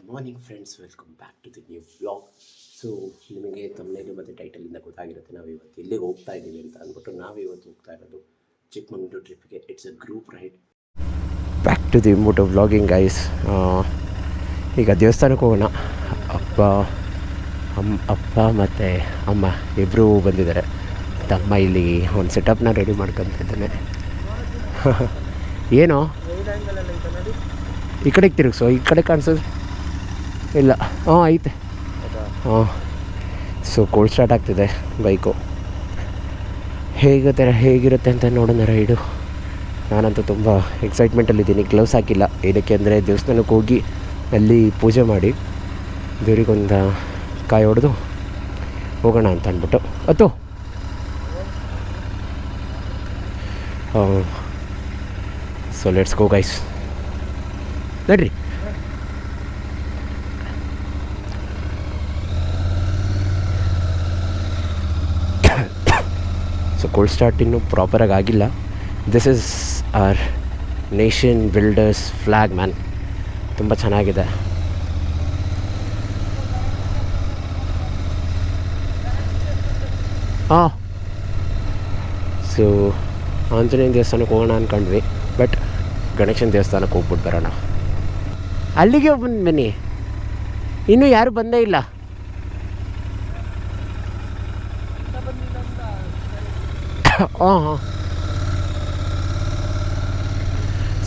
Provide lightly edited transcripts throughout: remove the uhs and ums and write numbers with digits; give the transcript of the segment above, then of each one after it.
Morning friends, welcome back to the new vlog. So ನಿಮಗೆ ತಮ್ಮನೇಲಿ ಮತ್ತು ಟೈಟಲಿಂದ ಗೊತ್ತಾಗಿರುತ್ತೆ ನಾವು ಇವತ್ತು ಎಲ್ಲಿಗೆ ಹೋಗ್ತಾ ಇದ್ದೀವಿ ಅಂತ ಅಂದ್ಬಿಟ್ಟು. ನಾವಿವತ್ತು ಹೋಗ್ತಾ ಇರೋದು ಚಿಕ್ಕಮಂಗ್ಳೂರು ಟ್ರಿಪ್ಗೆ. It's a group ride. Back to the moto vlogging guys. ಈಗ ದೇವಸ್ಥಾನಕ್ಕೆ ಹೋಗೋಣ. ಅಪ್ಪ ಮತ್ತು ಅಮ್ಮ ಇಬ್ಬರೂ ಬಂದಿದ್ದಾರೆ. ತಮ್ಮ ಇಲ್ಲಿ ಒಂದು ಸೆಟಪ್ನ ರೆಡಿ ಮಾಡ್ಕೊತಿದ್ದಾನೆ. ಏನೋ ಈ ಕಡೆಗೆ ತಿರುಗಿಸೋ, ಈ ಕಡೆ ಕಾಣಿಸೋದು ಇಲ್ಲ. ಐತೆ. ಸೊ ಕೋಲ್ಡ್ ಸ್ಟಾರ್ಟ್ ಆಗ್ತಿದೆ ಬೈಕು. ಹೇಗಿರುತ್ತೆ ಅಂತ ನೋಡೋಣ ರೈಡು. ನಾನಂತೂ ತುಂಬ ಎಕ್ಸೈಟ್ಮೆಂಟಲ್ಲಿದ್ದೀನಿ. ಗ್ಲೌಸ್ ಹಾಕಿಲ್ಲ. ಏನಕ್ಕೆ ಅಂದರೆ ದೇವಸ್ಥಾನಕ್ಕೆ ಹೋಗಿ ಅಲ್ಲಿ ಪೂಜೆ ಮಾಡಿ ದೇವರಿಗೊಂದು ಕಾಯಿ ಹೊಡೆದು ಹೋಗೋಣ ಅಂತ ಅಂದ್ಬಿಟ್ಟು. So let's go guys. ನಡ್ರಿ. ಸೊ ಕೋಲ್ಡ್ ಸ್ಟಾರ್ಟ್ ಇನ್ನೂ ಪ್ರಾಪರಾಗಿ ಆಗಿಲ್ಲ. This is our nation builders flag man. ತುಂಬ ಚೆನ್ನಾಗಿದೆ. ಸೊ ಆಂಜನೇಯನ ದೇವಸ್ಥಾನಕ್ಕೆ ಹೋಗೋಣ ಅಂದ್ಕೊಂಡ್ವಿ, ಬಟ್ ಗಣೇಶನ ದೇವಸ್ಥಾನಕ್ಕೆ ಹೋಗ್ಬಿಟ್ಟು ಬರೋಣ. ಅಲ್ಲಿಗೆ ಬಂದು ಬನ್ನಿ, ಇನ್ನೂ ಯಾರು ಬಂದೇ ಇಲ್ಲ.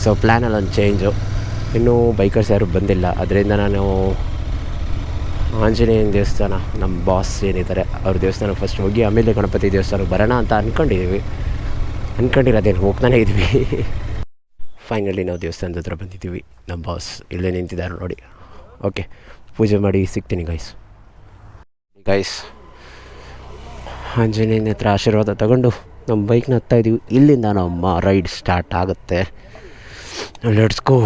ಸೊ ಪ್ಲ್ಯಾನಲ್ಲಿ ಒಂದು ಚೇಂಜು. ಇನ್ನೂ ಬೈಕರ್ಸ್ ಯಾರು ಬಂದಿಲ್ಲ. ಅದರಿಂದ ನಾನು ಆಂಜನೇಯನ ದೇವಸ್ಥಾನ, ನಮ್ಮ ಬಾಸ್ ಏನಿದ್ದಾರೆ ಅವ್ರ ದೇವಸ್ಥಾನಕ್ಕೆ ಫಸ್ಟ್ ಹೋಗಿ ಆಮೇಲೆ ಗಣಪತಿ ದೇವಸ್ಥಾನಕ್ಕೆ ಬರೋಣ ಅಂತ ಅಂದ್ಕೊಂಡಿರೋದೇನು ಹೋಗ್ತಾನೆ ಇದ್ವಿ. ಫೈನಲಿ ನಾವು ದೇವಸ್ಥಾನದ ಹತ್ರ ಬಂದಿದ್ದೀವಿ. ನಮ್ಮ ಬಾಸ್ ಇಲ್ಲೇ ನಿಂತಿದ್ದಾರೆ ನೋಡಿ. ಓಕೆ, ಪೂಜೆ ಮಾಡಿ ಸಿಗ್ತೀನಿ ಗೈಸ್. ಆಂಜನೇಯನ ಹತ್ರ ಆಶೀರ್ವಾದ ತಗೊಂಡು ನಮ್ಮ ಬೈಕ್ನ ಹತ್ತಾ ಇದ್ದೀವಿ. ಇಲ್ಲಿಂದ ನಮ್ಮ ರೈಡ್ ಸ್ಟಾರ್ಟ್ ಆಗುತ್ತೆ. Let's go.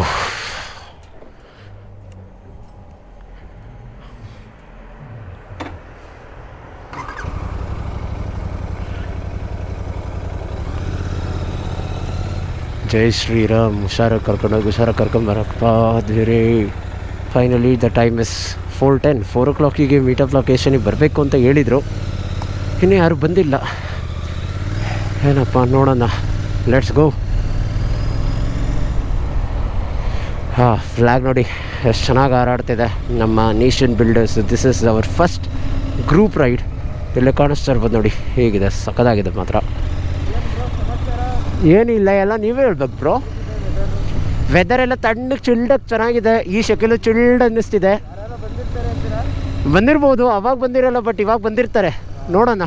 ಜೈ ಶ್ರೀರಾಮ್. ಹುಷಾರಾಗಿ ಕರ್ಕೊಂಬರಪ್ಪ ದೇವ್ರೇ. Finally the time is 4:10. 4 o'clock meetup ಲೊಕೇಶನಿಗೆ ಬರಬೇಕು ಅಂತ ಹೇಳಿದರು. ಇನ್ನೂ ಯಾರು ಬಂದಿಲ್ಲ. ಏನಪ್ಪ ನೋಡೋಣ. Let's go. ಫ್ಲ್ಯಾಗ್ ನೋಡಿ ಎಷ್ಟು ಚೆನ್ನಾಗಿ ಹಾರಾಡ್ತಿದೆ. ನಮ್ಮ nation builders. This is our first group ride. ಇಲ್ಲೇ ಕಾಣಿಸ್ತಾ ಇರ್ಬೋದು ನೋಡಿ, ಹೇಗಿದೆ, ಸಖತ್ತಾಗಿದೆ ಮಾತ್ರ. ಏನಿಲ್ಲ, ಎಲ್ಲ ನೀವೇ ಹೇಳ್ಬೇಕು ಬ್ರೋ. ವೆದರ್ ಎಲ್ಲ ತಣ್ಣಗೆ ಚಿಲ್ಡಾಗಿ ಚೆನ್ನಾಗಿದೆ. ಈ ಶೆಕೆಲು ಚಿಲ್ಡ್ ಅನ್ನಿಸ್ತಿದೆ. ಬಂದಿರ್ಬೋದು, ಅವಾಗ ಬಂದಿರಲ್ಲ, ಬಟ್ ಇವಾಗ ಬಂದಿರ್ತಾರೆ. ನೋಡೋಣ.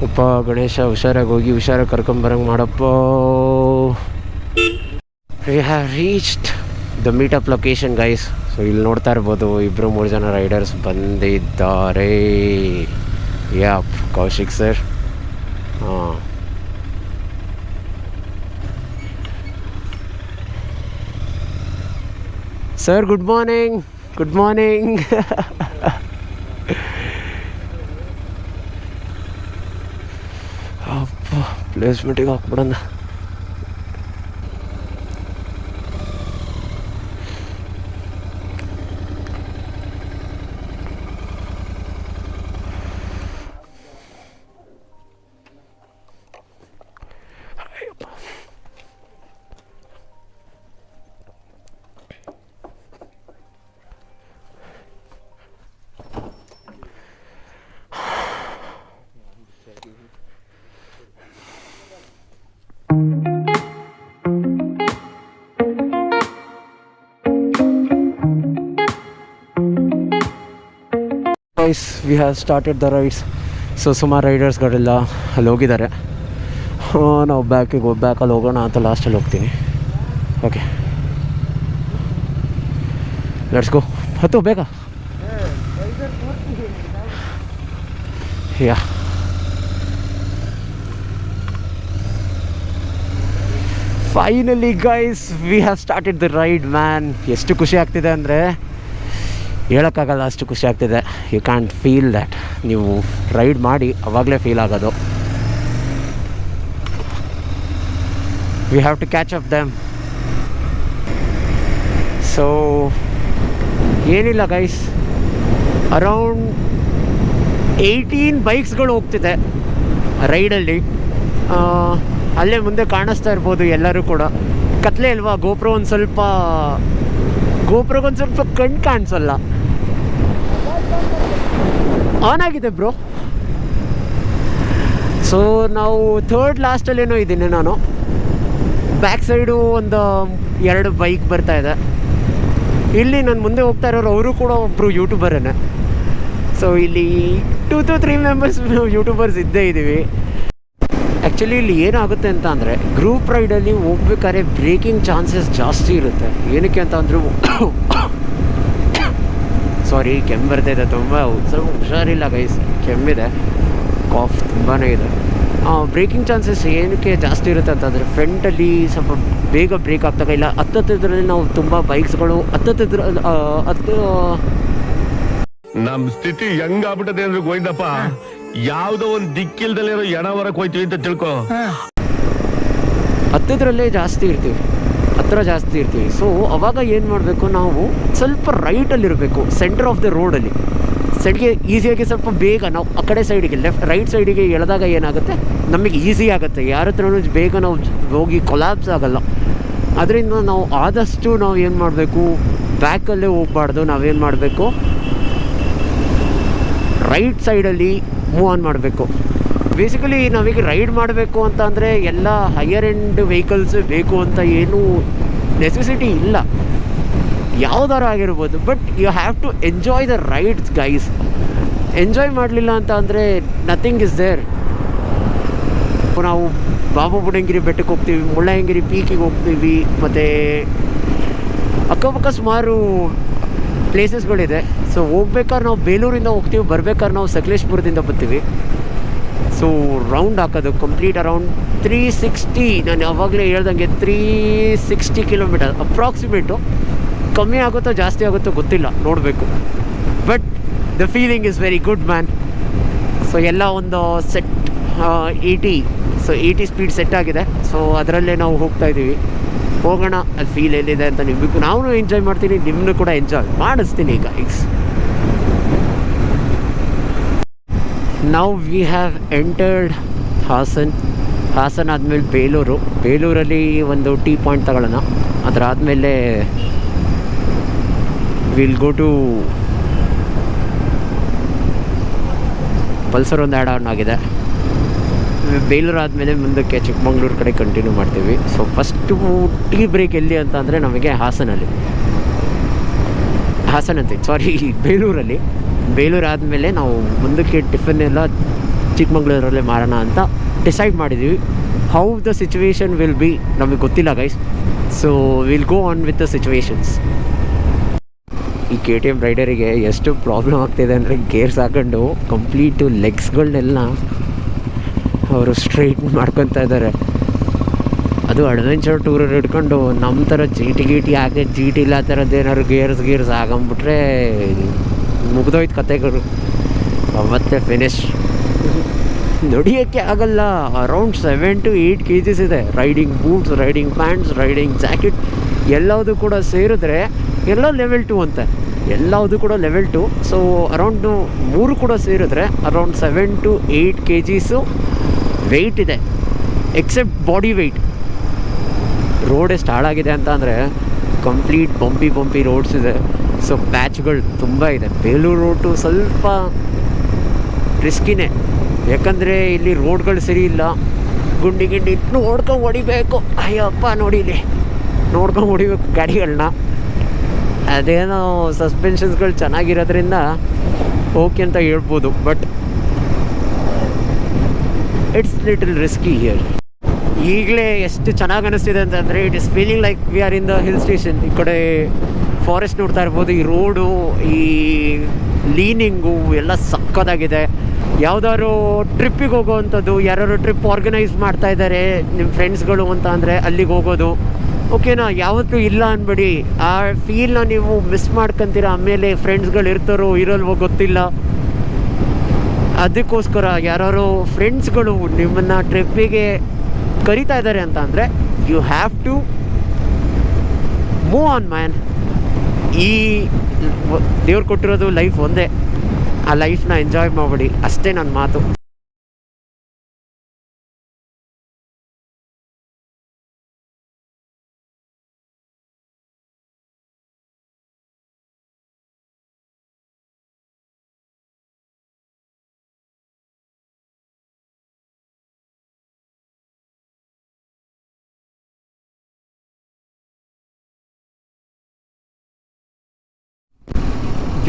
ಅಪ್ಪ ಗಣೇಶ, ಹುಷಾರಾಗಿ ಹೋಗಿ ಹುಷಾರಾಗಿ ಕರ್ಕೊಂಬರಂಗೆ ಮಾಡಪ್ಪ. V have reached the meetup location guys. So ಇಲ್ಲಿ ನೋಡ್ತಾ ಇರ್ಬೋದು, 2-3 ಜನ ರೈಡರ್ಸ್ ಬಂದಿದ್ದಾರೆ. App, Kaushik sir. Sir good morning. ಅಪ್ಪ ಪ್ಲೇಸ್ಮೆಂಟಿಗೆ ಹಾಕ್ಬಿಡೋಣ. We have started the rides. So ಸುಮಾರು ರೈಡರ್ಸ್ಗಳೆಲ್ಲ ಅಲ್ಲಿ ಹೋಗಿದ್ದಾರೆ. ನಾವು ಬ್ಯಾಕಲ್ಲಿ ಹೋಗೋಣ ಅಂತ ಲಾಸ್ಟಲ್ಲಿ ಹೋಗ್ತೀನಿ. Okay, let's go. ಹತ್ತು ಬೇಗ. Yeah finally guys, we have started the ride man. ಎಷ್ಟು ಖುಷಿ ಆಗ್ತಿದೆ ಅಂದರೆ ಹೇಳೋಕ್ಕಾಗಲ್ಲ, ಅಷ್ಟು ಖುಷಿ ಆಗ್ತಿದೆ. You can't feel that. ನೀವು ರೈಡ್ ಮಾಡಿ ಆವಾಗಲೇ ಫೀಲ್ ಆಗೋದು. We have to catch up them. So ಏನಿಲ್ಲ ಗೈಸ್, ಅರೌಂಡ್ 18 ಬೈಕ್ಸ್ಗಳು ಹೋಗ್ತಿದೆ ರೈಡಲ್ಲಿ. ಅಲ್ಲೇ ಮುಂದೆ ಕಾಣಿಸ್ತಾ ಇರ್ಬೋದು ಎಲ್ಲರೂ ಕೂಡ. ಕತ್ಲೆ ಅಲ್ವಾ, ಗೋಪ್ರೋಗೊಂದು ಸ್ವಲ್ಪ ಕಣ್ಣು ಕಾಣಿಸಲ್ಲ. ಆನ್ ಆಗಿದೆ ಬ್ರೋ. ಸೊ ನಾವು ಥರ್ಡ್ ಲಾಸ್ಟಲ್ಲೇನೋ ಇದ್ದೀನಿ ನಾನು. ಬ್ಯಾಕ್ ಸೈಡು ಒಂದು 2 ಬೈಕ್ ಬರ್ತಾ ಇದೆ. ಇಲ್ಲಿ ನಾನು ಮುಂದೆ ಹೋಗ್ತಾ ಇರೋರು ಅವರು ಕೂಡ ಒಬ್ಬರು ಯೂಟ್ಯೂಬರೇ. ಸೊ ಇಲ್ಲಿ 2 to 3 ಮೆಂಬರ್ಸ್ ಯೂಟ್ಯೂಬರ್ಸ್ ಇದ್ದೇ ಇದ್ದೀವಿ. ಆ್ಯಕ್ಚುಲಿ ಇಲ್ಲಿ ಏನಾಗುತ್ತೆ ಅಂತ ಅಂದರೆ, ಗ್ರೂಪ್ ರೈಡಲ್ಲಿ ಹೋಗ್ಬೇಕಾದ್ರೆ ಬ್ರೇಕಿಂಗ್ ಚಾನ್ಸಸ್ ಜಾಸ್ತಿ ಇರುತ್ತೆ. ಏನಕ್ಕೆ ಅಂತ ಅಂದರೆ ಸಾರಿ, ಕೆಮ್ಮು ಬರ್ತಾಯಿದೆ ತುಂಬ. ಸ್ವಲ್ಪ ಹುಷಾರಿಲ್ಲ ಗೈಸ್, ಕೆಮ್ಮಿದೆ, ಕಾಫ್ ತುಂಬಾ ಇದೆ. ಬ್ರೇಕಿಂಗ್ ಚಾನ್ಸಸ್ ಏನಕ್ಕೆ ಜಾಸ್ತಿ ಇರುತ್ತೆ ಅಂತಂದರೆ, ಫ್ರಂಟಲ್ಲಿ ಸ್ವಲ್ಪ ಬೇಗ ಬ್ರೇಕ್ ಆಗ್ತಾಗ ಇಲ್ಲ ಹತ್ತದ್ರಲ್ಲಿ ನಾವು ತುಂಬ ಬೈಕ್ಸ್ಗಳು ನಮ್ಮ ಸ್ಥಿತಿ ಹೆಂಗಾಗ್ಬಿಟ್ಟದೆ ಅಂದ್ರೆ ಗೋವಿಂದಪ್ಪ, ಯಾವುದೋ ಒಂದು ದಿಕ್ಕಿಲ್ದಲ್ಲಿರೋ ಎಣವರಕ್ಕೆ ಹೋಯ್ತೀವಿ ಅಂತ ತಿಳ್ಕೊ. ಹತ್ತದ್ರಲ್ಲೇ ಜಾಸ್ತಿ ಇರ್ತೀವಿ. ಸೊ ಅವಾಗ ಏನು ಮಾಡಬೇಕು, ನಾವು ಸ್ವಲ್ಪ ರೈಟಲ್ಲಿರಬೇಕು, ಸೆಂಟರ್ ಆಫ್ ದ ರೋಡಲ್ಲಿ. ಸೈಡ್ಗೆ ಈಸಿಯಾಗಿ ಸ್ವಲ್ಪ ಬೇಗ ನಾವು ಆ ಕಡೆ ಸೈಡಿಗೆ ರೈಟ್ ಸೈಡಿಗೆ ಎಳೆದಾಗ ಏನಾಗುತ್ತೆ, ನಮಗೆ ಈಸಿ ಆಗುತ್ತೆ. ಯಾರ ಹತ್ರನೂ ಬೇಗ ನಾವು ಹೋಗಿ ಕೊಲಾಪ್ಸ್ ಆಗಲ್ಲ. ಅದರಿಂದ ನಾವು ಆದಷ್ಟು ನಾವು ಏನು ಮಾಡಬೇಕು, ಬ್ಯಾಕಲ್ಲೇ ಹೋಗ್ಬಾರ್ದು. ನಾವೇನು ಮಾಡಬೇಕು, ರೈಟ್ ಸೈಡಲ್ಲಿ ಮೂವ್ ಆನ್ ಮಾಡಬೇಕು. ಬೇಸಿಕಲಿ ನಾವೀಗ ರೈಡ್ ಮಾಡಬೇಕು ಅಂತ ಅಂದರೆ ಎಲ್ಲ ಹೈಯರ್ ಎಂಡ್ ವೆಹಿಕಲ್ಸ್ ಬೇಕು ಅಂತ ಏನೂ ನೆಸೆಸಿಟಿ ಇಲ್ಲ, ಯಾವುದಾರು ಆಗಿರ್ಬೋದು. But you have to enjoy the rides guys. Enjoy ಮಾಡಲಿಲ್ಲ ಅಂತ ಅಂದರೆ ನಥಿಂಗ್ ಇಸ್ ದೇರ್. ನಾವು ಬಾಬಾ ಬುಡಂಗಿರಿ ಬೆಟ್ಟಕ್ಕೆ ಹೋಗ್ತೀವಿ, ಮುಳ್ಳಯ್ಯನಗಿರಿ ಪೀಕಿಗೆ ಹೋಗ್ತೀವಿ, ಮತ್ತು ಅಕ್ಕಪಕ್ಕ ಸುಮಾರು ಪ್ಲೇಸಸ್ಗಳಿದೆ. ಸೊ ಹೋಗ್ಬೇಕಾದ್ರೆ ನಾವು ಬೇಲೂರಿಂದ ಹೋಗ್ತೀವಿ, ಬರ್ಬೇಕಾದ್ರೆ ನಾವು ಸಕಲೇಶ್ಪುರದಿಂದ ಬರ್ತೀವಿ. ಸೊ ರೌಂಡ್ ಹಾಕೋದು ಕಂಪ್ಲೀಟ್ ಅರೌಂಡ್ 360, ನಾನು ಯಾವಾಗಲೇ ಹೇಳ್ದಂಗೆ 360 ಕಿಲೋಮೀಟರ್ ಅಪ್ರಾಕ್ಸಿಮೇಟು. ಕಮ್ಮಿ ಆಗುತ್ತೋ ಜಾಸ್ತಿ ಆಗುತ್ತೋ ಗೊತ್ತಿಲ್ಲ, ನೋಡಬೇಕು. But the feeling is very good man. So ಎಲ್ಲ ಒಂದು ಸೆಟ್ 80 ಸ್ಪೀಡ್ ಸೆಟ್ ಆಗಿದೆ. ಸೊ ಅದರಲ್ಲೇ ನಾವು ಹೋಗ್ತಾಯಿದ್ದೀವಿ. ಹೋಗೋಣ, ಅದು ಫೀಲ್ ಎಲ್ಲಿದೆ ಅಂತ ನಿಮಗೂ. ನಾವು ಎಂಜಾಯ್ ಮಾಡ್ತೀನಿ, ನಿಮ್ಮನ್ನು ಕೂಡ ಎಂಜಾಯ್ ಮಾಡಿಸ್ತೀನಿ ಗೈಸ್. ನಾವು ವಿ ಹ್ಯಾವ್ ಎಂಟರ್ಡ್ ಹಾಸನ್ ಆದಮೇಲೆ ಬೇಲೂರಲ್ಲಿ ಒಂದು ಟೀ ಪಾಯಿಂಟ್ ತಗೊಳ್ಳೋಣ. ಅದರಾದಮೇಲೆ ವಿಲ್ ಗೋ ಟು ಪಲ್ಸರ್ ಒಂದು ಆ್ಯಡ್ ಆನ್ ಆಗಿದೆ. ಬೇಲೂರು ಆದಮೇಲೆ ಮುಂದಕ್ಕೆ ಚಿಕ್ಕಮಂಗ್ಳೂರು ಕಡೆ ಕಂಟಿನ್ಯೂ ಮಾಡ್ತೀವಿ. ಸೊ ಫಸ್ಟು ಟೀ ಬ್ರೇಕ್ ಎಲ್ಲಿ ಅಂತ ಅಂದರೆ ನಮಗೆ ಬೇಲೂರಲ್ಲಿ. ಬೇಲೂರು ಆದಮೇಲೆ ನಾವು ಮುಂದಕ್ಕೆ ಟಿಫನ್ ಎಲ್ಲ ಚಿಕ್ಕಮಂಗ್ಳೂರಲ್ಲೇ ಮಾರೋಣ ಅಂತ ಡಿಸೈಡ್ ಮಾಡಿದ್ದೀವಿ. How the situation will be ನಮಗೆ ಗೊತ್ತಿಲ್ಲ guys. So will go on with the situations. ಈ KTM ರೈಡರಿಗೆ ಎಷ್ಟು ಪ್ರಾಬ್ಲಮ್ ಆಗ್ತಿದೆ ಅಂದರೆ, ಗೇರ್ಸ್ ಹಾಕೊಂಡು ಕಂಪ್ಲೀಟು ಲೆಗ್ಸ್ಗಳನ್ನೆಲ್ಲ ಅವರು ಸ್ಟ್ರೈಟ್ ಮಾಡ್ಕೊತಾ ಇದ್ದಾರೆ. ಅದು ಅಡ್ವೆಂಚರ್ ಟೂರ್ ಹಿಡ್ಕೊಂಡು ನಮ್ಮ ಥರ ಜಿ ಟಿ ಇಲ್ಲ ಆ ಥರದ್ದು ಏನಾದ್ರು ಗೇರ್ಸ್ ಆಗಂಬಿಟ್ರೆ ಮುಗ್ದೋಯ್ತು ಕತೆಗಳು. ಅವತ್ತೇ ಫಿನಿಶ್. ನಡೆಯೋಕ್ಕೆ ಆಗಲ್ಲ. ಅರೌಂಡ್ 7 to 8 kgs ಇದೆ. Riding boots, riding pants, riding jacket ಎಲ್ಲವುದು ಕೂಡ ಸೇರಿದ್ರೆ ಎಲ್ಲ ಲೆವೆಲ್ 2 ಅಂತೆ. ಎಲ್ಲವುದು ಕೂಡ ಲೆವೆಲ್ 2. ಸೊ ಅರೌಂಡು 3 ಕೂಡ ಸೇರಿದ್ರೆ ಅರೌಂಡ್ 7 to 8 kgs ವೆಯ್ಟ್ ಇದೆ, ಎಕ್ಸೆಪ್ಟ್ ಬಾಡಿ ವೆಯ್ಟ್. ರೋಡ್ ಎಷ್ಟು ಹಾಳಾಗಿದೆ ಅಂತ ಅಂದರೆ ಕಂಪ್ಲೀಟ್ ಬಂಪಿ ರೋಡ್ಸ್ ಇದೆ. ಸೊ ಪ್ಯಾಚ್ಗಳು ತುಂಬ ಇದೆ. ಬೇಲೂರು ರೋಡು ಸ್ವಲ್ಪ ರಿಸ್ಕಿನೇ, ಯಾಕಂದರೆ ಇಲ್ಲಿ ರೋಡ್ಗಳು ಸರಿ ಇಲ್ಲ. ಗುಂಡಿ ನೋಡ್ಕೊಂಡು ಹೊಡಿಬೇಕು. ಅಯ್ಯಪ್ಪ ನೋಡಿಲಿ ನೋಡ್ಕೊಂಡು ಹೊಡಿಬೇಕು ಗಾಡಿಗಳನ್ನ. ಅದೇನೋ ಸಸ್ಪೆನ್ಷನ್ಸ್ಗಳು ಚೆನ್ನಾಗಿರೋದ್ರಿಂದ ಓಕೆ ಅಂತ ಹೇಳ್ಬೋದು. But it's little risky here. ಈಗಲೇ ಎಷ್ಟು ಚೆನ್ನಾಗಿ ಅನ್ನಿಸ್ತಿದೆ ಅಂತಂದರೆ, it is feeling like we are in the hill station. ಈ ಕಡೆ ಫಾರೆಸ್ಟ್ ನೋಡ್ತಾ ಇರ್ಬೋದು. ಈ ರೋಡು, ಈ ಲೀನಿಂಗು ಎಲ್ಲ ಸಕ್ಕತ್ತಾಗಿದೆ. ಯಾವುದಾದ್ರು ಟ್ರಿಪ್ಪಿಗೆ ಹೋಗೋವಂಥದ್ದು, ಯಾರು ಟ್ರಿಪ್ ಆರ್ಗನೈಸ್ ಮಾಡ್ತಾ ಇದ್ದಾರೆ ನಿಮ್ಮ ಫ್ರೆಂಡ್ಸ್ಗಳು ಅಂತ ಅಂದರೆ ಅಲ್ಲಿಗೆ ಹೋಗೋದು. ಓಕೆನಾ. ಯಾವತ್ತೂ ಇಲ್ಲ ಅನ್ಬೇಡಿ. ಆ ಫೀಲ್ನ ನೀವು ಮಿಸ್ ಮಾಡ್ಕೊತೀರ. ಆಮೇಲೆ ಫ್ರೆಂಡ್ಸ್ಗಳು ಇರ್ತಾರೋ ಇರಲ್ವೋ ಗೊತ್ತಿಲ್ಲ. ಅದಕ್ಕೋಸ್ಕರ ಯಾರು ಫ್ರೆಂಡ್ಸ್ಗಳು ನಿಮ್ಮನ್ನು ಟ್ರಿಪ್ಪಿಗೆ ಕರಿತಾ ಇದ್ದಾರೆ ಅಂತ ಅಂದರೆ you have to move on man. ಈ ದೇವ್ರು ಕೊಟ್ಟಿರೋದು ಲೈಫ್ ಒಂದೇ. ಆ ಲೈಫ್ನ ಎಂಜಾಯ್ ಮಾಡಿಬಿಡಿ ಅಷ್ಟೇ ನನ್ನ ಮಾತು.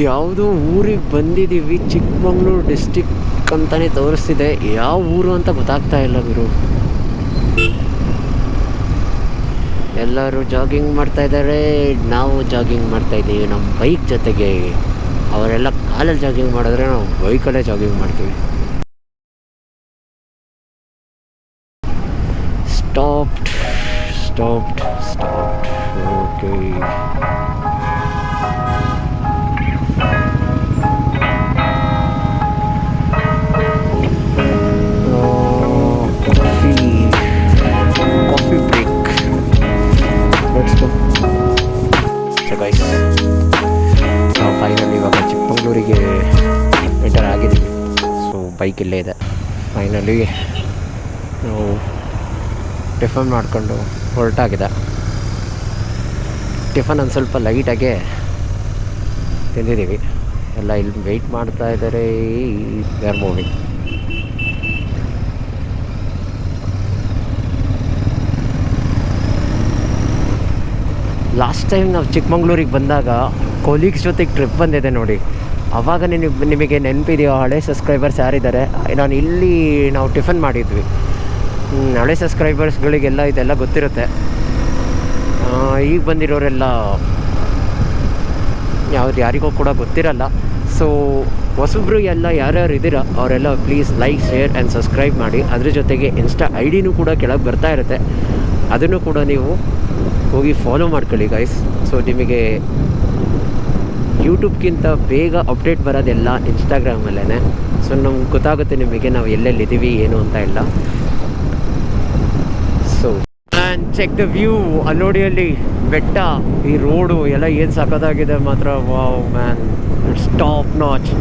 ಯಾವುದೋ ಊರಿಗೆ ಬಂದಿದ್ದೀವಿ, ಚಿಕ್ಕಮಂಗ್ಳೂರು ಡಿಸ್ಟಿಕ್ ಅಂತಲೇ ತೋರಿಸ್ತಿದೆ. ಯಾವ ಊರು ಅಂತ ಗೊತ್ತಾಗ್ತಾ ಇಲ್ಲ ಗುರು. ಎಲ್ಲರೂ ಜಾಗಿಂಗ್ ಮಾಡ್ತಾ ಇದ್ದಾರೆ, ನಾವು ಜಾಗಿಂಗ್ ಮಾಡ್ತಾ ಇದ್ದೀವಿ ನಮ್ಮ ಬೈಕ್ ಜೊತೆಗೆ. ಅವರೆಲ್ಲ ಕಾಲಲ್ಲಿ ಜಾಗಿಂಗ್ ಮಾಡಿದ್ರೆ ನಾವು ಬೈಕಲ್ಲೇ ಜಾಗಿಂಗ್ ಮಾಡ್ತೀವಿ. Stopped stopped stopped. Okay, guys ನಾವು ಫೈನಲಿ ಇವಾಗ ಚಿಕ್ಕಮಂಗ್ಳೂರಿಗೆ ಎಂಟರ್ ಆಗಿದ್ದೀವಿ. ಸೊ ಬೈಕ್ ಇಲ್ಲೇ ಇದೆ. ಫೈನಲಿ ನಾವು ಟಿಫನ್ ಮಾಡಿಕೊಂಡು ಹೊರಟಾಗಿದೆ. ಟಿಫನ್ ಒಂದು ಸ್ವಲ್ಪ ಲೈಟಾಗೆ ತಿಂದಿದ್ದೀವಿ. ಎಲ್ಲ ಇಲ್ಲಿ ವೆಯ್ಟ್ ಮಾಡ್ತಾ ಇದ್ದಾರೆ. They are moving. Last time ನಾವು ಚಿಕ್ಕಮಂಗ್ಳೂರಿಗೆ ಬಂದಾಗ ಕೊಲೀಗ್ಸ್ ಜೊತೆಗೆ ಟ್ರಿಪ್ ಬಂದಿದೆ ನೋಡಿ. ಆವಾಗ ನಿಮಗೆ ನೆನಪಿದೆಯೋ ಹಳೆ ಸಬ್ಸ್ಕ್ರೈಬರ್ಸ್ ಯಾರಿದ್ದಾರೆ? ನಾವು ಟಿಫನ್ ಮಾಡಿದ್ವಿ. ಹಳೆ ಸಬ್ಸ್ಕ್ರೈಬರ್ಸ್ಗಳಿಗೆಲ್ಲ ಇದೆಲ್ಲ ಗೊತ್ತಿರುತ್ತೆ. ಈಗ ಬಂದಿರೋರೆಲ್ಲ ಯಾರಿಗೂ ಕೂಡ ಗೊತ್ತಿರಲ್ಲ. ಸೊ ಹೊಸಬ್ರು ಎಲ್ಲ ಯಾರ್ಯಾರು ಇದ್ದೀರಾ ಅವರೆಲ್ಲ please like, share and subscribe ಮಾಡಿ. ಅದ್ರ ಜೊತೆಗೆ ಇನ್ಸ್ಟಾ ID ಕೂಡ ಕೆಳಗೆ ಬರ್ತಾ ಇರುತ್ತೆ. ಅದನ್ನು ಕೂಡ ನೀವು ಹೋಗಿ ಫಾಲೋ ಮಾಡ್ಕೊಳ್ಳಿ ಗೈಸ್. ಸೊ ನಿಮಗೆ ಯೂಟ್ಯೂಬ್ಗಿಂತ ಬೇಗ ಅಪ್ಡೇಟ್ ಬರೋದೆಲ್ಲ ಇನ್ಸ್ಟಾಗ್ರಾಮಲ್ಲೇ. ಸೊ ನಮ್ಗೆ ಗೊತ್ತಾಗುತ್ತೆ ನಿಮಗೆ ನಾವು ಎಲ್ಲೆಲ್ಲಿದ್ದೀವಿ ಏನು ಅಂತ ಎಲ್ಲ. So and check the view. ಅಲ್ಲಿ ನೋಡಿ, ಅಲ್ಲಿ ಬೆಟ್ಟ, ಈ ರೋಡು ಎಲ್ಲ ಏನು ಸಖತ್ತಾಗಿದೆ ಮಾತ್ರ. Wow man, it's top notch.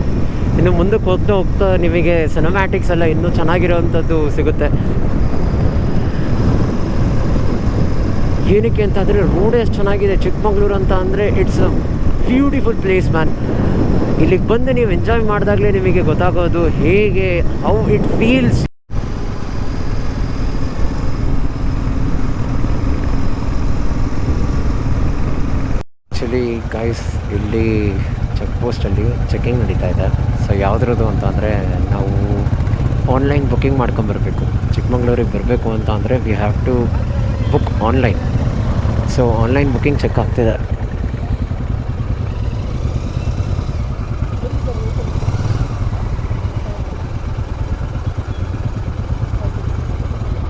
ಇನ್ನು ಮುಂದಕ್ಕೆ ಹೋಗ್ತಾ ಹೋಗ್ತಾ ನಿಮಗೆ ಸಿನಿಮ್ಯಾಟಿಕ್ಸ್ ಎಲ್ಲ ಇನ್ನೂ ಚೆನ್ನಾಗಿರೋವಂಥದ್ದು ಸಿಗುತ್ತೆ. ಏನಕ್ಕೆ ಅಂತಂದರೆ ರೋಡ್ ಎಷ್ಟು ಚೆನ್ನಾಗಿದೆ. ಚಿಕ್ಕಮಂಗ್ಳೂರು ಅಂತ ಅಂದರೆ it's a beautiful place man. ಇಲ್ಲಿಗೆ ಬಂದು ನೀವು ಎಂಜಾಯ್ ಮಾಡಿದಾಗಲೇ ನಿಮಗೆ ಗೊತ್ತಾಗೋದು ಹೇಗೆ, how it feels. Actually guys, ಇಲ್ಲಿ ಚೆಕ್ ಪೋಸ್ಟಲ್ಲಿ ಚೆಕಿಂಗ್ ನಡೀತಾ ಇದೆ. ಸೊ ಯಾವುದ್ರದ್ದು ಅಂತ ಅಂದರೆ ನಾವು ಆನ್ಲೈನ್ ಬುಕ್ಕಿಂಗ್ ಮಾಡ್ಕೊಂಬರ್ಬೇಕು. ಚಿಕ್ಕಮಂಗ್ಳೂರಿಗೆ ಬರಬೇಕು ಅಂತ ಅಂದರೆ we have to book online. So online booking check ಆಗ್ತಿದೆ.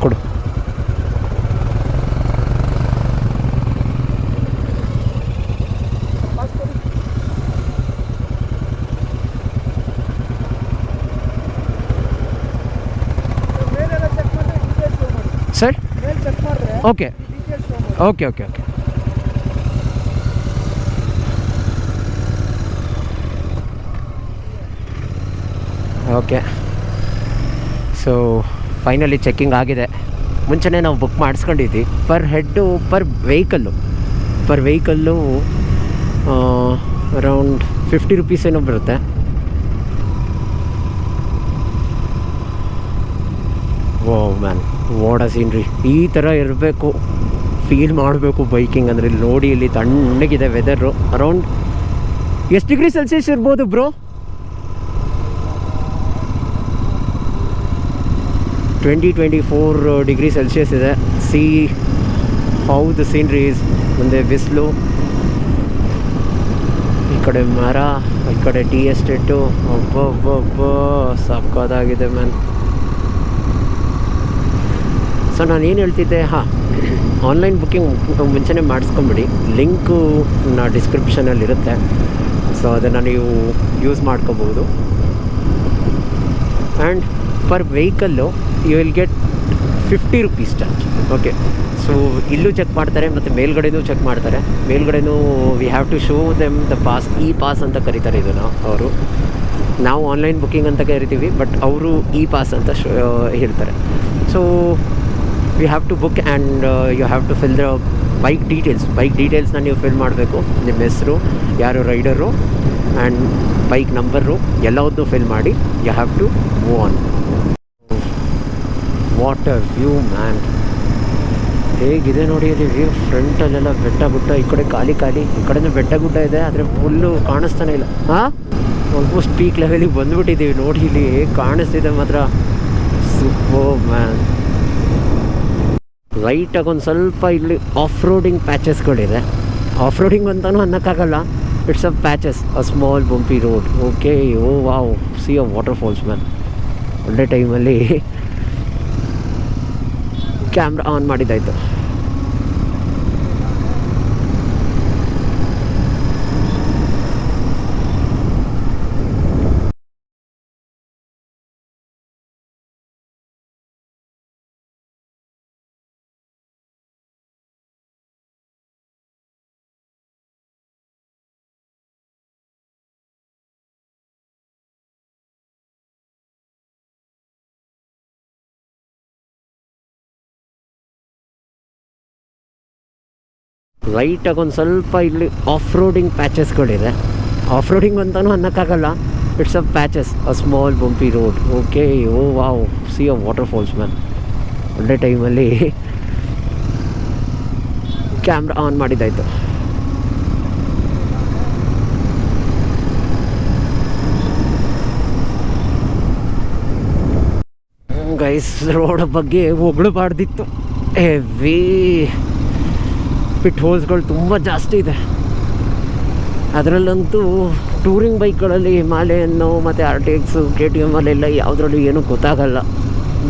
ಕೊಡು. Sir okay okay okay okay. Okay, so finally checking ಆಗಿದೆ. ಮುಂಚೆನೇ ನಾವು ಬುಕ್ ಮಾಡಿಸ್ಕೊಂಡಿದ್ವಿ. Per head per vehicle around 50 rupees ಏನೋ ಬರುತ್ತೆ. Oh man, what a scenery. ಈ ಥರ ಇರಬೇಕು, ಫೀಲ್ ಮಾಡಬೇಕು ಬೈಕಿಂಗ್ ಅಂದರೆ. ನೋಡಿ, ಇಲ್ಲಿ ತಣ್ಣಗಿದೆ ವೆದರು. ಅರೌಂಡ್ ಎಷ್ಟು ಡಿಗ್ರಿ ಸೆಲ್ಸಿಯಸ್ ಇರ್ಬೋದು ಬ್ರೋ? 20-24 ಡಿಗ್ರಿ ಸೆಲ್ಸಿಯಸ್ ಇದೆ. See how the scenery is. ಮುಂದೆ ಬಿಸಿಲು, ಈ ಕಡೆ ಮರ, ಈ ಕಡೆ ಟೀ ಎಸ್ಟೇಟು. ಒಬ್ಬೊಬ್ಬೊಬ್ಬ ಸಕ್ಕದಾಗಿದೆ ಮ್ಯಾನ್. ಸೊ ನಾನೇನು ಹೇಳ್ತಿದ್ದೆ, ಆನ್ಲೈನ್ ಬುಕ್ಕಿಂಗ್ ಮುಂಚೆನೇ ಮಾಡಿಸ್ಕೊಂಬಿಡಿ, ಲಿಂಕು ಡಿಸ್ಕ್ರಿಪ್ಷನಲ್ಲಿರುತ್ತೆ. ಸೊ ಅದನ್ನು ನೀವು ಯೂಸ್ ಮಾಡ್ಕೋಬೋದು. And per vehicle you will get 50 rupees charge. Okay, so ಇಲ್ಲೂ ಚೆಕ್ ಮಾಡ್ತಾರೆ ಮತ್ತು ಮೇಲ್ಗಡೆನೂ ಚೆಕ್ ಮಾಡ್ತಾರೆ. ಮೇಲ್ಗಡೆನೂ we have to show them the pass, E pass ಅಂತ ಕರೀತಾರೆ ಇದನ್ನು ಅವರು. ನಾವು ಆನ್ಲೈನ್ ಬುಕ್ಕಿಂಗ್ ಅಂತ ಕರಿತೀವಿ, ಬಟ್ ಅವರು ಇ ಪಾಸ್ ಅಂತ ಹೇಳ್ತಾರೆ. So you have to book and you have to fill the bike ಡೀಟೇಲ್ಸ್ನ ನೀವು ಫಿಲ್ ಮಾಡಬೇಕು. ನಿಮ್ಮ ಹೆಸರು, ಯಾರು ರೈಡರು, ಆ್ಯಂಡ್ ಬೈಕ್ ನಂಬರು ಎಲ್ಲವನ್ನೂ ಫಿಲ್ ಮಾಡಿ you have to move on. Water view man, ಹೇಗಿದೆ ನೋಡಿ ಇಲ್ಲಿ ವ್ಯೂ. ಫ್ರಂಟಲ್ಲೆಲ್ಲ ಬೆಟ್ಟ ಗುಡ್ಡ, ಈ ಕಡೆ ಖಾಲಿ, ಈ ಕಡೆನೂ ಬೆಟ್ಟ ಗುಡ್ಡ ಇದೆ, ಆದರೆ ಫುಲ್ಲು ಕಾಣಿಸ್ತಾನೆ ಇಲ್ಲ. ಆಲ್ಮೋಸ್ಟ್ ಪೀಕ್ ಲೆವೆಲಿಗೆ ಬಂದುಬಿಟ್ಟಿದ್ದೀವಿ ನೋಡಿ. ಇಲ್ಲಿ ಹೇಗೆ ಕಾಣಿಸ್ತಿದೆ ಮಾತ್ರ, ಸೂಪರ್ ಮ್ಯಾನ್. ರೈಟಾಗಿ ಒಂದು ಸ್ವಲ್ಪ ಇಲ್ಲಿ ಆಫ್ ರೋಡಿಂಗ್ ಪ್ಯಾಚಸ್ಗಳಿದೆ. ಆಫ್ ರೋಡಿಂಗ್ ಅಂತಲೂ ಅನ್ನೋಕ್ಕಾಗಲ್ಲ, it's a patches, a small bumpy road. Okay, oh wow, see a waterfalls man. ಒಳ್ಳೆ ಟೈಮಲ್ಲಿ ಕ್ಯಾಮ್ರಾ ಆನ್ ಮಾಡಿದ್ದಾಯಿತು. ರೈಟಾಗಿ ಒಂದು ಸ್ವಲ್ಪ ಇಲ್ಲಿ ಆಫ್ ರೋಡಿಂಗ್ ಪ್ಯಾಚಸ್ಗಳಿದೆ. ಆಫ್ ರೋಡಿಂಗ್ ಅಂತಲೂ ಅನ್ನೋಕ್ಕಾಗಲ್ಲ, it's a patches, a small bumpy road. Okay, oh wow, see a waterfalls man. ಒಳ್ಳೆ ಟೈಮಲ್ಲಿ ಕ್ಯಾಮ್ರಾ ಆನ್ ಮಾಡಿದ್ದಾಯಿತು. ಗೈಸ್, ರೋಡ್ ಬಗ್ಗೆ ಹೊಗಳಬಾರ್ದಿತ್ತು. ಹೆವಿ ಪಿಟ್ ಹೋಲ್ಸ್ಗಳು ತುಂಬ ಜಾಸ್ತಿ ಇದೆ. ಅದರಲ್ಲಂತೂ ಟೂರಿಂಗ್ ಬೈಕ್ಗಳಲ್ಲಿ ಹಿಮಾಲಯನ್ನು ಮತ್ತು RTX KTM ಅಲ್ಲೆಲ್ಲ ಯಾವುದ್ರಲ್ಲೂ ಏನೂ ಗೊತ್ತಾಗಲ್ಲ.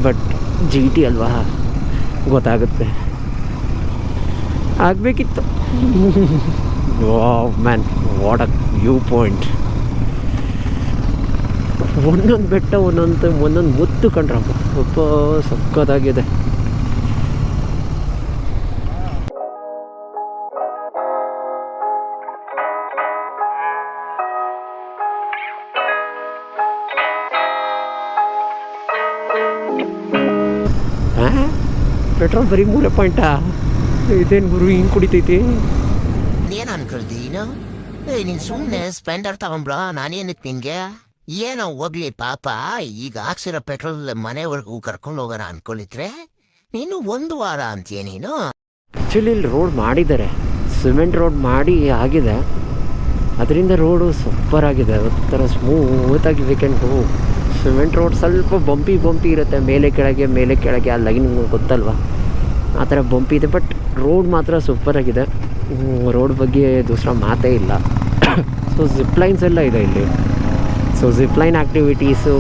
ಬಟ್ GT ಅಲ್ವಾ, ಗೊತ್ತಾಗುತ್ತೆ. ಆಗಬೇಕಿತ್ತು. Wow man, what a view point. ಒಂದೊಂದು ಬೆಟ್ಟ ಒಂದೊಂದು ಮುತ್ತು ಕಂಡ್ರಪ್ಪ, ಸ್ವಲ್ಪ ಸಕ್ಕತ್ತಾಗಿದೆ. ಪೆಟ್ರೋಲ್ ಬರೀ 3 ಪಾಯಿಂಟಾ? ಇದೇನು ಗುರು ಹಿಂಗೆ ಕುಡಿತೈತಿ? ಏನ್ ಅನ್ಕೊಳ್ತೀನೋ? ನೀನ್ ಸುಮ್ಮನೆ ಸ್ಪ್ಲೆಂಡರ್ ತಗೊಂಬ್ರ, ನಾನೇನಕ್ಕೆ ನಿನ್ಗೆ? ಏನೋ ಹೋಗ್ಲಿ ಪಾಪ, ಈಗ ಹಾಕ್ಸಿರೋ ಪೆಟ್ರೋಲ್ ಮನೆವರೆಗೂ ಕರ್ಕೊಂಡು ಹೋಗೋಣ ಅನ್ಕೊಂಡಿದ್ರೆ ನೀನು 1 ವಾರ ಅಂತೀಯ ನೀನು. ಆ್ಯಕ್ಚುಲಿ ಇಲ್ಲಿ ರೋಡ್ ಮಾಡಿದ್ದಾರೆ, ಸಿಮೆಂಟ್ ರೋಡ್ ಮಾಡಿ ಆಗಿದೆ. ಅದರಿಂದ ರೋಡು ಸೂಪರ್ ಆಗಿದೆ, ಒಂಥರ ಸ್ಮೂತಾಗಿ ವೀಕೆಂಡು. ಸಿಮೆಂಟ್ ರೋಡ್ ಸ್ವಲ್ಪ ಬಂಪಿ ಇರುತ್ತೆ, ಮೇಲೆ ಕೆಳಗೆ ಆ ಲೈನ್ ಗೊತ್ತಲ್ವ, ಆ ಥರ ಬಂಪಿ ಇದೆ. ಬಟ್ ರೋಡ್ ಮಾತ್ರ ಸೂಪರಾಗಿದೆ. ರೋಡ್ ಬಗ್ಗೆ ದೂಸರ ಮಾತೇ ಇಲ್ಲ. ಸೊ ಜಿಪ್ಲೈನ್ಸ್ ಎಲ್ಲ ಇದೆ ಇಲ್ಲಿ. ಸೊ ಜಿಪ್ಲೈನ್ ಆ್ಯಕ್ಟಿವಿಟೀಸು,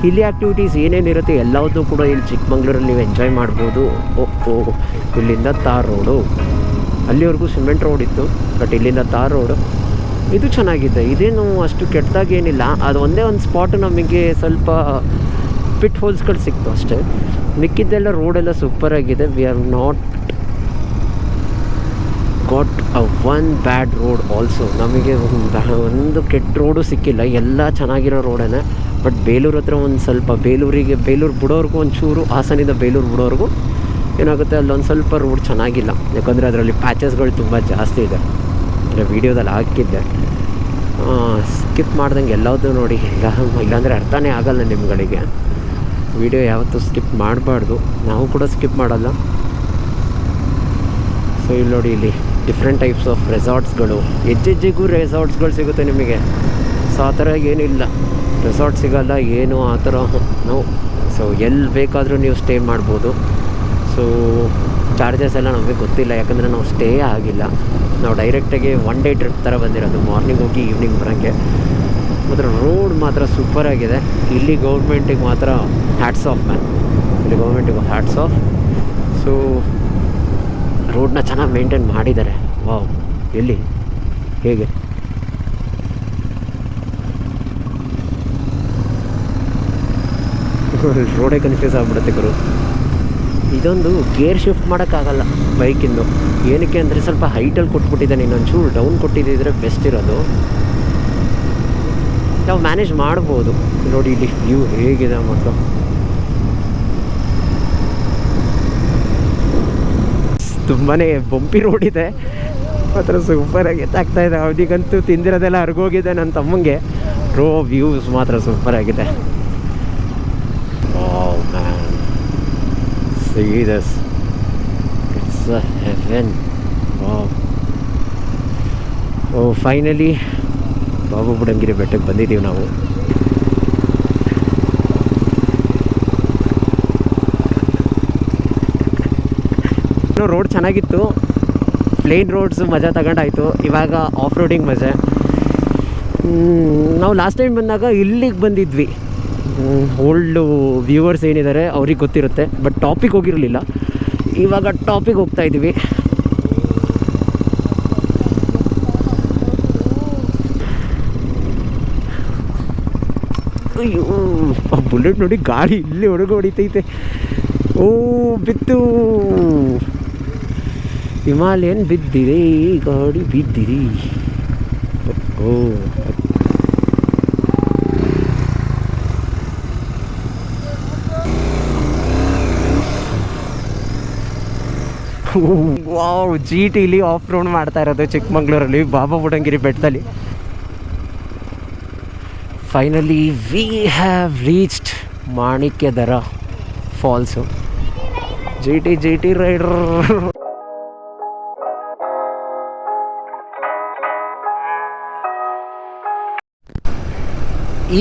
ಇಲ್ಲಿ ಆ್ಯಕ್ಟಿವಿಟೀಸ್ ಏನೇನಿರುತ್ತೆ ಎಲ್ಲವನ್ನೂ ಕೂಡ ಇಲ್ಲಿ ಚಿಕ್ಕಮಂಗ್ಳೂರಲ್ಲಿ ನೀವು ಎಂಜಾಯ್ ಮಾಡ್ಬೋದು. ಇಲ್ಲಿಂದ ತಾರ್ ರೋಡು, ಅಲ್ಲಿವರೆಗೂ ಸಿಮೆಂಟ್ ರೋಡ್ ಇತ್ತು, ಬಟ್ ಇಲ್ಲಿಂದ ತಾರ್ ರೋಡು ಇದು ಚೆನ್ನಾಗಿದೆ. ಇದೇನು ಅಷ್ಟು ಕೆಟ್ಟದಾಗೇನಿಲ್ಲ. ಅದು ಒಂದೇ ಒಂದು ಸ್ಪಾಟ್ ನಮಗೆ ಸ್ವಲ್ಪ ಪಿಟ್ ಹೋಲ್ಸ್ಗಳು ಸಿಕ್ತು ಅಷ್ಟೇ. ಮಿಕ್ಕಿದ್ದೆಲ್ಲ ರೋಡೆಲ್ಲ ಸೂಪರಾಗಿದೆ. We are not got a one bad road also. ನಮಗೆ ಒಂದು ಕೆಟ್ಟ ರೋಡು ಸಿಕ್ಕಿಲ್ಲ, ಎಲ್ಲ ಚೆನ್ನಾಗಿರೋ ರೋಡೇ. ಬಟ್ ಬೇಲೂರು ಹತ್ರ ಒಂದು ಸ್ವಲ್ಪ ಬೇಲೂರು ಬಿಡೋರ್ಗೂ ಒಂಚೂರು, ಹಾಸನಿಂದ ಬೇಲೂರು ಬಿಡೋರ್ಗೂ ಏನಾಗುತ್ತೆ, ಅಲ್ಲೊಂದು ಸ್ವಲ್ಪ ರೋಡ್ ಚೆನ್ನಾಗಿಲ್ಲ. ಯಾಕಂದರೆ ಅದರಲ್ಲಿ ಪ್ಯಾಚಸ್ಗಳು ತುಂಬ ಜಾಸ್ತಿ ಇದೆ. ಅಂದರೆ ವೀಡಿಯೋದಲ್ಲಿ ಹಾಕಿದ್ದೆ, ಸ್ಕಿಪ್ ಮಾಡ್ದಂಗೆ ಎಲ್ಲದೂ ನೋಡಿ. ಇಲ್ಲಾಂದರೆ ಅರ್ಥನೇ ಆಗಲ್ಲ ನಿಮ್ಗಳಿಗೆ. ವೀಡಿಯೋ ಯಾವತ್ತೂ ಸ್ಕಿಪ್ ಮಾಡಬಾರ್ದು, ನಾವು ಕೂಡ ಸ್ಕಿಪ್ ಮಾಡಲ್ಲ. ಸೊ ಇಲ್ಲಿ ನೋಡಿ, ಇಲ್ಲಿ ಡಿಫ್ರೆಂಟ್ ಟೈಪ್ಸ್ ಆಫ್ ರೆಸಾರ್ಟ್ಸ್ಗಳು, ಹೆಜ್ಜೆಜ್ಜೆಗೂ ರೆಸಾರ್ಟ್ಸ್ಗಳು ಸಿಗುತ್ತೆ ನಿಮಗೆ. ಸೊ ಆ ಥರ ಏನಿಲ್ಲ, ರೆಸಾರ್ಟ್ ಸಿಗೋಲ್ಲ ಏನು ಆ ಥರ ನೋ. ಸೊ ಎಲ್ಲಿ ಬೇಕಾದರೂ ನೀವು ಸ್ಟೇ ಮಾಡ್ಬೋದು. ಸೊ ಚಾರ್ಜಸ್ ಎಲ್ಲ ನಮಗೆ ಗೊತ್ತಿಲ್ಲ, ಯಾಕಂದರೆ ನಾವು ಸ್ಟೇ ಆಗಿಲ್ಲ. ನಾವು ಡೈರೆಕ್ಟಾಗಿ 1 ಡೇ ಟ್ರಿಪ್ ಥರ ಬಂದಿರೋದು, ಮಾರ್ನಿಂಗ್ ಹೋಗಿ ಈವ್ನಿಂಗ್ ಬರೋಂಗೆ. ಮಾತ್ರ ರೋಡ್ ಮಾತ್ರ ಸೂಪರಾಗಿದೆ. ಇಲ್ಲಿ ಗೌರ್ಮೆಂಟಿಗೆ ಮಾತ್ರ ಹ್ಯಾಟ್ಸ್ ಆಫ್ ಮ್ಯಾನ್, ಇಲ್ಲಿ ಗೌರ್ಮೆಂಟಿಗೆ ಹ್ಯಾಟ್ಸ್ ಆಫ್. ಸೊ ರೋಡ್ನ ಚೆನ್ನಾಗಿ ಮೇಂಟೈನ್ ಮಾಡಿದ್ದಾರೆ. ವಾವ್, ಎಲ್ಲಿ ಹೇಗೆ ರೋಡೇ ಕನ್ಫ್ಯೂಸ್ ಆಗಿಬಿಡುತ್ತೆ ಗುರು. ಇದೊಂದು ಗೇರ್ ಶಿಫ್ಟ್ ಮಾಡೋಕ್ಕಾಗಲ್ಲ ಬೈಕಿಂದು. ಏನಕ್ಕೆ ಅಂದರೆ ಸ್ವಲ್ಪ ಹೈಟಲ್ಲಿ ಕೊಟ್ಬಿಟ್ಟಿದ್ದಾನೆ, ಇನ್ನೊಂಚೂರು ಡೌನ್ ಕೊಟ್ಟಿದ್ದಿದ್ರೆ ಬೆಸ್ಟ್ ಇರೋದು. ನಾವು ಮ್ಯಾನೇಜ್ ಮಾಡ್ಬೋದು. ನೋಡಿ ಇಲ್ಲಿ ವ್ಯೂ ಹೇಗಿದೆ ಮತ್ತು ತುಂಬಾ ಬಂಪಿ ರೋಡ್ ಇದೆ ಮಾತ್ರ ಸೂಪರಾಗಿ ಎತ್ತಾಗ್ತಾ ಇದೆ. ಅವನಿಗಂತೂ ತಿಂದಿರೋದೆಲ್ಲ ಹರಿಗೋಗಿದೆ ನನ್ನ ತಮ್ಮಂಗೆ. ವ್ಯೂಸ್ ಮಾತ್ರ ಸೂಪರಾಗಿದೆ. Wow man, see this, it's a heaven. Wow. Finally Baba Budangiri ಬೆಟ್ಟಕ್ಕೆ ಬಂದಿದ್ದೀವಿ ನಾವು. ರೋಡ್ ಚೆನ್ನಾಗಿತ್ತು, ಪ್ಲೇನ್ ರೋಡ್ಸ್ ಮಜಾ ತಗೊಂಡಾಯಿತು. ಇವಾಗ ಆಫ್ ರೋಡಿಂಗ್ ಮಜಾ. ನಾವು ಲಾಸ್ಟ್ ಟೈಮ್ ಬಂದಾಗ ಇಲ್ಲಿಗೆ ಬಂದಿದ್ವಿ. ಓಲ್ಡು ವ್ಯೂವರ್ಸ್ ಏನಿದ್ದಾರೆ ಅವ್ರಿಗೆ ಗೊತ್ತಿರುತ್ತೆ, ಬಟ್ ಟಾಪಿಗೆ ಹೋಗಿರಲಿಲ್ಲ. ಇವಾಗ ಟಾಪಿಗೆ ಹೋಗ್ತಾಯಿದ್ವಿ. ಅಯ್ಯೋ, ಆ ಬುಲೆಟ್ ನೋಡಿ, ಗಾಡಿ ಇಲ್ಲಿ ಹೊರಗೆ ಹೊಡಿತೈತೆ. ಓ ಬಿತ್ತು, ಹಿಮಾಲಯನ್ ಬಿದ್ದಿರಿ, ಗಾಡಿ ಬಿದ್ದಿರಿ. ಓ ವಾವ್, ಜಿ ಟಿಲಿ ಆಫ್ ರೋಡ್ ಮಾಡ್ತಾ ಇರೋದು ಚಿಕ್ಕಮಂಗ್ಳೂರಲ್ಲಿ ಬಾಬಾ ಬುಡಂಗಿರಿ ಬೆಟ್ಟದಲ್ಲಿ. Finally we have reached Manikyadhara falls. G T rider.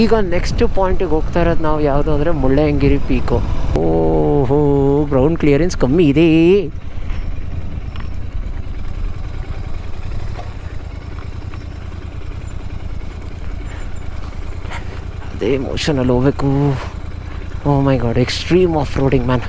ಈಗ ನೆಕ್ಸ್ಟ್ ಪಾಯಿಂಟಿಗೆ ಹೋಗ್ತಾ ಇರೋದು ನಾವು ಯಾವುದು ಅಂದರೆ ಮುಳ್ಳಯ್ಯನಗಿರಿ ಪೀಕು. ಓಹೋ, ಗ್ರೌಂಡ್ ಕ್ಲಿಯರೆನ್ಸ್ ಕಮ್ಮಿ ಇದೆ. ಅದೇ ಮೋಷನಲ್ಲಿ ಹೋಗ್ಬೇಕು. Oh my God, extreme off roading man.